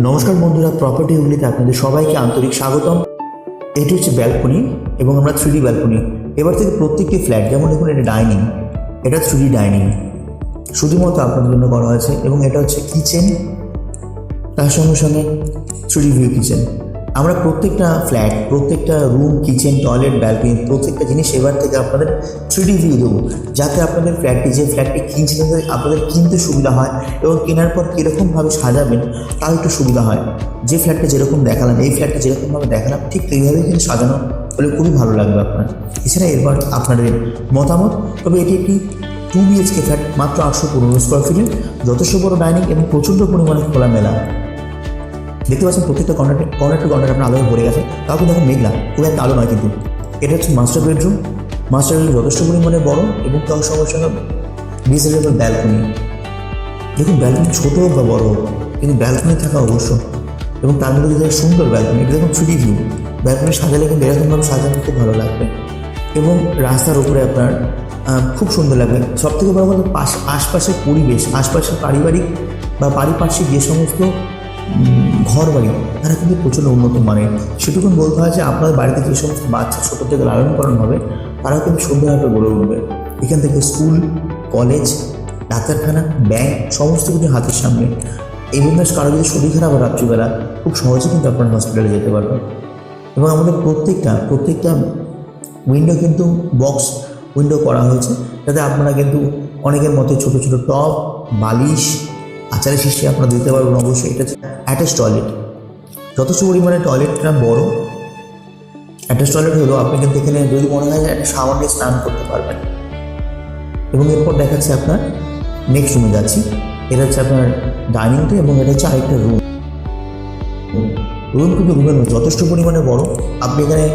নমস্কার বন্ধুরা, প্রপার্টি হুগলিতে আপনাদের সবাইকে আন্তরিক স্বাগতম। এটি হচ্ছে ব্যালকনি এবং আমরা 3D ব্যালকনি। এবার থেকে প্রত্যেকটি ফ্ল্যাট, যেমন দেখুন এটা ডাইনিং, এটা 3D ডাইনিং শুধুমাত্র আপনাদের জন্য করা হয়েছে। এবং এটা হচ্ছে কিচেন, তার সঙ্গে সঙ্গে 3D ভিউ কিচেন। আমরা প্রত্যেকটা ফ্ল্যাট, প্রত্যেকটা রুম, কিচেন, টয়লেট, ব্যালকনি, প্রত্যেকটা জিনিস এবার থেকে আপনাদের 3D ভিউ দেবো, যাতে আপনাদের ফ্ল্যাটটি, যে ফ্ল্যাটটি কিনছিলেন, আপনাদের কিনতে সুবিধা হয় এবং কেনার পর কীরকমভাবে সাজাবেন তাও একটু সুবিধা হয়। যে ফ্ল্যাটটা যেরকম দেখালাম, এই ফ্ল্যাটটা যেরকমভাবে দেখালাম, ঠিক এইভাবেই কিন্তু সাজানো হলে খুবই ভালো লাগবে আপনার। এছাড়া এরপর আপনাদের মতামত। তবে এটি একটি 2 BHK ফ্ল্যাট, মাত্র 815 স্কোয়ার ফিটের, যথেষ্ট বড় ডাইনিং এবং প্রচণ্ড পরিমাণে খোলামেলা। দেখতে পাচ্ছেন প্রত্যেকটা কর্নার টু কর্নার আপনার আলোয় ভরে গেছে, তাও কিন্তু এখন মেঘলা, খুব একটা আলো নয়। কিন্তু এটা হচ্ছে মাস্টার বেডরুম যথেষ্ট পরিমাণে বড় এবং তার সঙ্গে সঙ্গে ডিজাইনেবল ব্যালকনি। দেখুন ব্যালকনি ছোটো হোক বা বড় হোক, কিন্তু ব্যালকনি থাকা অবশ্য। এবং তার মধ্যে যদি সুন্দর ব্যালকনি, এটা দেখুন 3D ভিউ। ব্যালকনি সাজালে কিন্তু এরকমভাবে সাজানো খুব ভালো লাগবে এবং রাস্তার উপরে আপনার খুব সুন্দর লাগবে। সবথেকে বড় কথা, আশপাশের পরিবেশ, আশপাশের পারিবারিক বা পারিপার্শ্বিক যে সমস্ত ঘর বাড়ি, তারা কিন্তু প্রচণ্ড উন্নত মানের। সেটুকুন বলতে হয় যে আপনার বাড়িতে যে সমস্ত বাচ্চা ছোটো থেকে লালন পালন হবে, তারাও কিন্তু সুন্দরভাবে গড়ে উঠবে। এখান থেকে স্কুল, কলেজ, ডাক্তারখানা, ব্যাংক সমস্ত কিছু হাতের সামনে। এই জন্য কারো যদি শরীর খারাপ হয় রাত্রিবেলা, খুব সহজে কিন্তু আপনার হসপিটালে যেতে পারবেন। এবং আমাদের প্রত্যেকটা উইন্ডো কিন্তু বক্স উইন্ডো করা হয়েছে, যাতে আপনারা কিন্তু অনেকের মধ্যে ছোটো ছোটো টব, বালিশ, আচারের সৃষ্টি আপনারা দিতে পারবেন। অবশ্যই এটা হচ্ছে অ্যাটাচ টয়লেট, যথেষ্ট পরিমাণে টয়লেটটা বড়। অ্যাটাচ টয়লেট হলো আপনি কিন্তু এখানে যদি মনে হয় একটা শাওয়ার নিয়ে স্নান করতে পারবেন। এবং এরপর দেখাচ্ছি আপনার নেক্সট রুমে যাচ্ছি। এটা হচ্ছে আপনার ডাইনিংটা এবং এটা হচ্ছে আরেকটা রুম কিন্তু রুমের যথেষ্ট পরিমাণে বড়। আপনি এখানে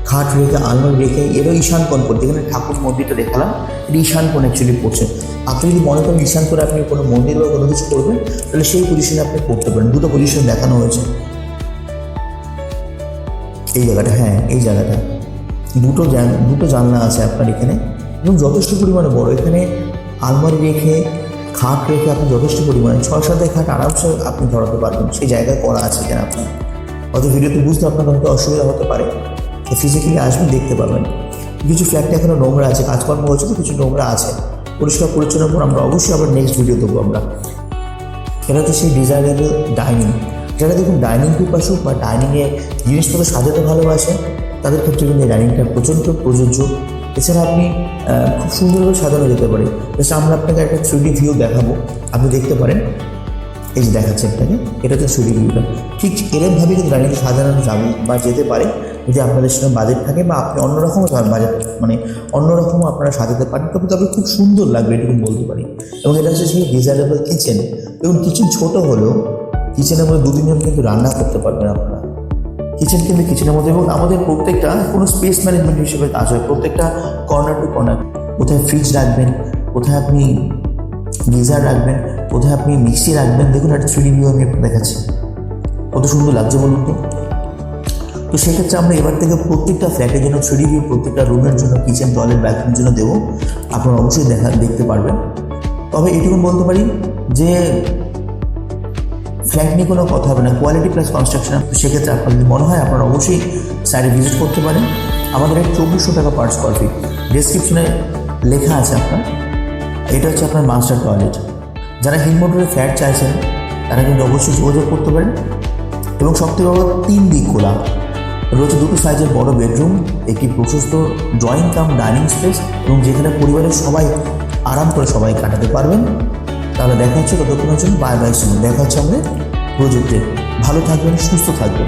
খাট রেখে, আলমারি রেখে, এরও ঈশান কোণ করতে, এখানে ঠাকুর মন্দিরটা দেখালাম, এটা ঈশান কোণ অ্যাকচুয়ালি পড়ছে। আপনি যদি মনে করেন ঈশান করে আপনি কোনো মন্দির বা কোনো কিছু করবেন, তাহলে সেই পজিশনে আপনি করতে পারেন। দুটো পজিশন দেখানো হয়েছে। এই জায়গাটা, হ্যাঁ এই জায়গাটা দুটো জানলা আছে আপনার এখানে এবং যথেষ্ট পরিমাণে বড়। এখানে আলমারি রেখে, খাট রেখে আপনি যথেষ্ট পরিমাণে 6-7 খাট আরামসে আপনি ধরাতে পারবেন। সেই জায়গায় করা আছে এখানে আপনার। হয়তো ভিডিওতে বুঝতে আপনার হয়তো অসুবিধা হতে পারে, ফিজিক্যালি আসবেন দেখতে পাবেন। কিছু ফ্ল্যাটে এখনও নোংরা আছে, কাজকর্ম হয়েছে তো কিছু নোংরা আছে, পরিষ্কার পরিচ্ছন্নের পর আমরা অবশ্যই আবার নেক্সট ভিডিও দেবো আমরা। এটা হচ্ছে সেই ডিজাইনেবল ডাইনিং। যারা দেখুন ডাইনিং পিপাসুক বা ডাইনিংয়ে জিনিসপত্র সাজাতে ভালোবাসে, তাদের ক্ষেত্রে কিন্তু এই ডাইনিংটা প্রচণ্ড প্রযোজ্য। এছাড়া আপনি খুব সুন্দরভাবে সাজানো যেতে পারে। জাস্ট আমরা আপনাকে একটা 3D ভিউ দেখাবো, আপনি দেখতে পারেন। এই যে দেখাচ্ছে আপনাকে, এটা হচ্ছে 3D ভিউটা। ঠিক এরকমভাবে কিন্তু ডাইনিং সাজানো যাবে বা যেতে পারে, যদি আপনাদের সঙ্গে বাজেট থাকে বা আপনি অন্যরকমও বাজেট অন্যরকমও আপনারা সাজাতে পারেন, তবে খুব সুন্দর লাগবে, এটুকু বলতে পারি। এবং এটা হচ্ছে সেই ডিজাইনেবল কিচেন। এবং কিচেন ছোটো হলেও কিচেনের মধ্যে 2-3 জন কিন্তু রান্না করতে পারবেন আপনারা। কিচেনের মধ্যে, এবং আমাদের প্রত্যেকটা কোনো স্পেস ম্যানেজমেন্ট হিসেবে কাজ হয়। প্রত্যেকটা কর্নার টু কর্নার, কোথায় ফ্রিজ রাখবেন, কোথায় আপনি গিজার রাখবেন, কোথায় আপনি মিক্সি রাখবেন। দেখুন একটা 3D ভিউ আমি আপনার দেখাচ্ছি, কত সুন্দর লাগছে বলুন তো। তো সেক্ষেত্রে আমরা এবার থেকে প্রত্যেকটা ফ্ল্যাটের জন্য 3D ভিউ, প্রত্যেকটা রুমের জন্য, কিচেন, টয়লেট, ব্যালকনির জন্য দেবো। আপনারা অবশ্যই দেখতে পারবেন। তবে এটুকু বলতে পারি যে ফ্ল্যাট নিয়ে কোনো কথা হবে না, কোয়ালিটি প্লাস কনস্ট্রাকশন। তো সেক্ষেত্রে আপনার যদি মনে হয়, আপনারা অবশ্যই সাইডে ভিজিট করতে পারেন। আমাদের 2400 টাকা পার স্কোয়ার ফিট। ডেসক্রিপশনে লেখা আছে আপনার। এটা হচ্ছে আপনার মাস্টার টয়লেট। যারা হিলমোটরের ফ্ল্যাট চাইছেন, তারা কিন্তু অবশ্যই যোগাযোগ করতে পারেন। এবং সবথেকে বড় 3 দিক খোলা রয়েছে, 2টো সাইজের বড় বেডরুম, একটি প্রশস্ত ড্রয়িং কাম ডাইনিং স্পেস, এবং যেখানে পরিবারের সবাই আরাম করে সবাই কাটাতে পারবেন। তাহলে দেখা হচ্ছে ততক্ষণের জন্য বাই বাই। দেখা হচ্ছে আমাদের প্রজেক্টে। ভালো থাকবেন, সুস্থ থাকবেন।